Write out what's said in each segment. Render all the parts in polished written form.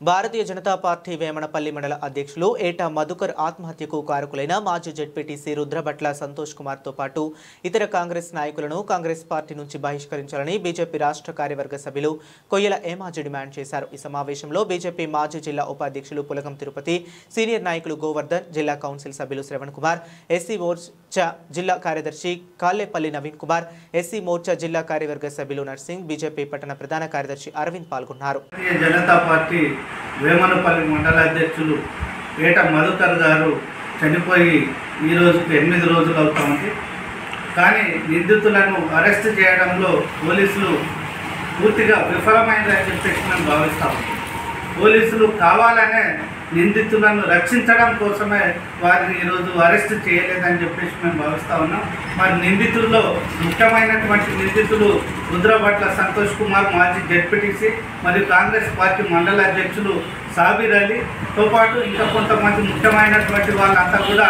Bharatiya Janata party Vemanapalli మండల అధ్యక్షులు ఏటా మధుకర్ ఆత్మహత్యకు కారకులైన మాజీ జెడ్పీటీసీ రుద్రభట్ల సంతోష్ కుమార్ తో పాటు ఇతర కాంగ్రెస్ నాయకులను కాంగ్రెస్ పార్టీ నుంచి బహిష్కరించాలని బీజేపీ రాష్ట్ర కార్యవర్గ సభ్యులు కొయ్యల ఏమాజీ డిమాండ్ చేశారు। ఈ సమావేశంలో బీజేపీ మాజీ జిల్లా ఉపాధ్యక్షులు పులగం తిరుపతి, సీనియర్ నాయకులు గోవర్ధన్, జిల్లా కౌన్సిల్ సభ్యులు శ్రవణ్ కుమార్, ఎస్సీ మోర్చా జిల్లా కార్యదర్శి కాలేపల్లి నవీన్ కుమార్, ఎస్సీ మోర్చా జిల్లా కార్యవర్గ సభ్యులు నర్సింగ్, బీజేపీ పట్టణ ప్రధాన కార్యదర్శి అరవింద్ పాల్గొన్నారు। వేమనపల్లి మండల అధ్యక్షులు ఏట మధుకర్ గారు చనిపోయి ఈ రోజుకి 8 రోజులు అవుతుంది। కానీ నిందితులను అరెస్ట్ చేయడంలో పోలీసులు పూర్తిగా విఫలమైందని చెప్పేసి మేము భావిస్తాము। పోలీసులు కావాలనే నిందితులను రక్షించడం కోసమే వారిని ఈరోజు అరెస్ట్ చేయలేదని చెప్పేసి మేము భావిస్తూ ఉన్నాం। మరి నిందితుల్లో ముఖ్యమైనటువంటి నిందితులు రుద్రభట్ల సంతోష్ కుమార్, మాజీ జెడ్పీటీసీ మరియు కాంగ్రెస్ పార్టీ మండల అధ్యక్షులు సాబీర్ అలీతో పాటు ఇంకా కొంతమంది ముఖ్యమైనటువంటి వాళ్ళంతా కూడా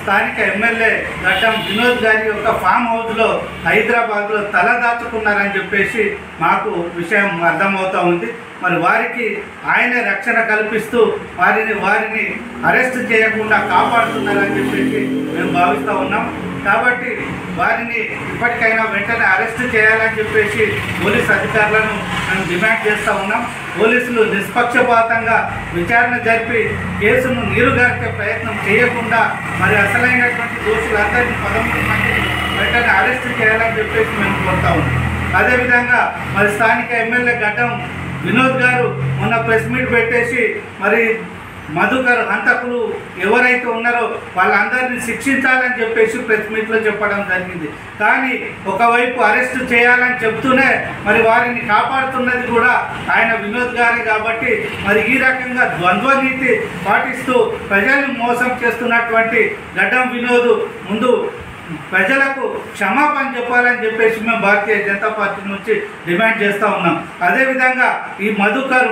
స్థానిక ఎమ్మెల్యే గడ్డం వినోద్ గారి యొక్క ఫామ్ హౌస్లో హైదరాబాద్లో తలదాచుకున్నారని చెప్పేసి మాకు విషయం అర్థమవుతూ ఉంది। మరి వారికి ఆయనే రక్షణ కల్పిస్తూ వారిని అరెస్ట్ చేయకుండా కాపాడుతున్నారని చెప్పేసి మేము భావిస్తూ ఉన్నాం। కాబట్టి వారిని ఇప్పటికైనా వెంటనే అరెస్ట్ చేయాలని చెప్పేసి పోలీస్ అధికారులను మేము డిమాండ్ చేస్తూ ఉన్నాం। పోలీసులు నిష్పక్షపాతంగా విచారణ జరిపి కేసును నీరుగార్చే ప్రయత్నం చేయకుండా మరి అసలైనటువంటి దోషులందరినీ 13 మందిని వెంటనే అరెస్ట్ చేయాలని చెప్పేసి మేము కోరుతా ఉన్నాం। అదేవిధంగా మరి స్థానిక ఎమ్మెల్యే గడ్డం వినోద్ గారు మొన్న ప్రెస్ మీట్ పెట్టేసి మరి మధుకర్ హంతకులు ఎవరైతే ఉన్నారో వాళ్ళందరినీ శిక్షించాలని చెప్పేసి ప్రెస్ మీట్లో చెప్పడం జరిగింది। కానీ ఒకవైపు అరెస్ట్ చేయాలని చెప్తూనే మరి వారిని కాపాడుతున్నది కూడా ఆయన వినోద్ గారే కాబట్టి మరి ఈ రకంగా ద్వంద్వ నీతి పాటిస్తూ ప్రజల్ని మోసం చేస్తున్నటువంటి గడ్డం వినోద్ ముందు ప్రజలకు క్షమాపణ చెప్పాలని చెప్పేసి మేము భారతీయ జనతా పార్టీ నుంచి డిమాండ్ చేస్తూ ఉన్నాం। అదేవిధంగా ఈ మధుకర్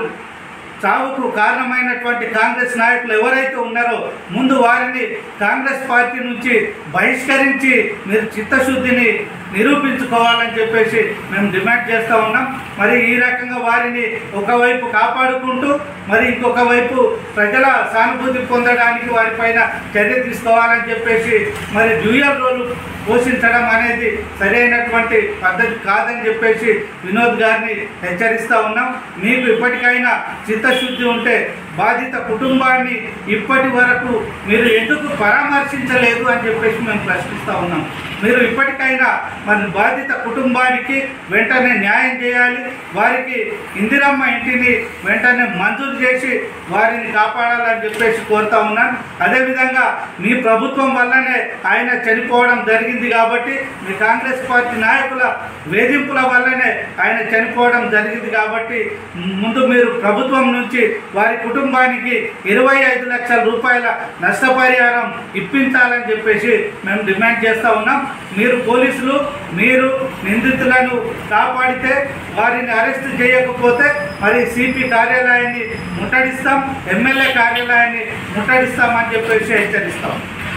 చావుకు కారణమైనటువంటి కాంగ్రెస్ నాయకులు ఎవరైతే ఉన్నారో ముందు వారిని కాంగ్రెస్ పార్టీ నుంచి బహిష్కరించి మీరు చిత్తశుద్ధిని నిరూపించుకోవాలని చెప్పేసి మేము డిమాండ్ చేస్తూ ఉన్నాం। మరి ఈ రకంగా వారిని ఒకవైపు కాపాడుకుంటూ మరి ఇంకొక వైపు ప్రజల సానుభూతి పొందడానికి వారిపైన చర్య తీసుకోవాలని చెప్పేసి మరి డ్యూయల్ రోల్ పోషించడం అనేది సరైనటువంటి పద్ధతి కాదని చెప్పేసి వినోద్ గారిని హెచ్చరిస్తూ ఉన్నాం। మీకు ఇప్పటికైనా చిత్తశుద్ధి ఉంటే బాధిత కుటుంబాన్ని ఇప్పటి వరకు మీరు ఎందుకు పరామర్శించలేదు అని చెప్పేసి మేము ప్రశ్నిస్తూ ఉన్నాం। మీరు ఇప్పటికైనా మన బాధిత కుటుంబానికి వెంటనే న్యాయం చేయాలి, వారికి ఇందిరమ్మ ఇంటిని వెంటనే మంజూరు చేసి వారిని కాపాడాలని చెప్పేసి కోరుతా ఉన్నాను। అదేవిధంగా మీ ప్రభుత్వం వల్లనే ఆయన చనిపోవడం జరిగింది కాబట్టి మీ కాంగ్రెస్ పార్టీ నాయకుల వేధింపుల వల్లనే ఆయన చనిపోవడం జరిగింది కాబట్టి ముందు మీరు ప్రభుత్వం నుంచి వారి కుటుంబానికి 25 లక్షల రూపాయల నష్టపరిహారం ఇప్పించాలని చెప్పేసి మేము డిమాండ్ చేస్తూ ఉన్నాం। మీరు పోలీసులు మీరు నిందితులను కాపాడితే వారిని అరెస్ట్ చేయకపోతే మరి సిపి కార్యాలయాన్ని ముట్టడిస్తాం, ఎమ్మెల్యే కార్యాలయాన్ని ముట్టడిస్తామని చెప్పేసి హెచ్చరిస్తాం।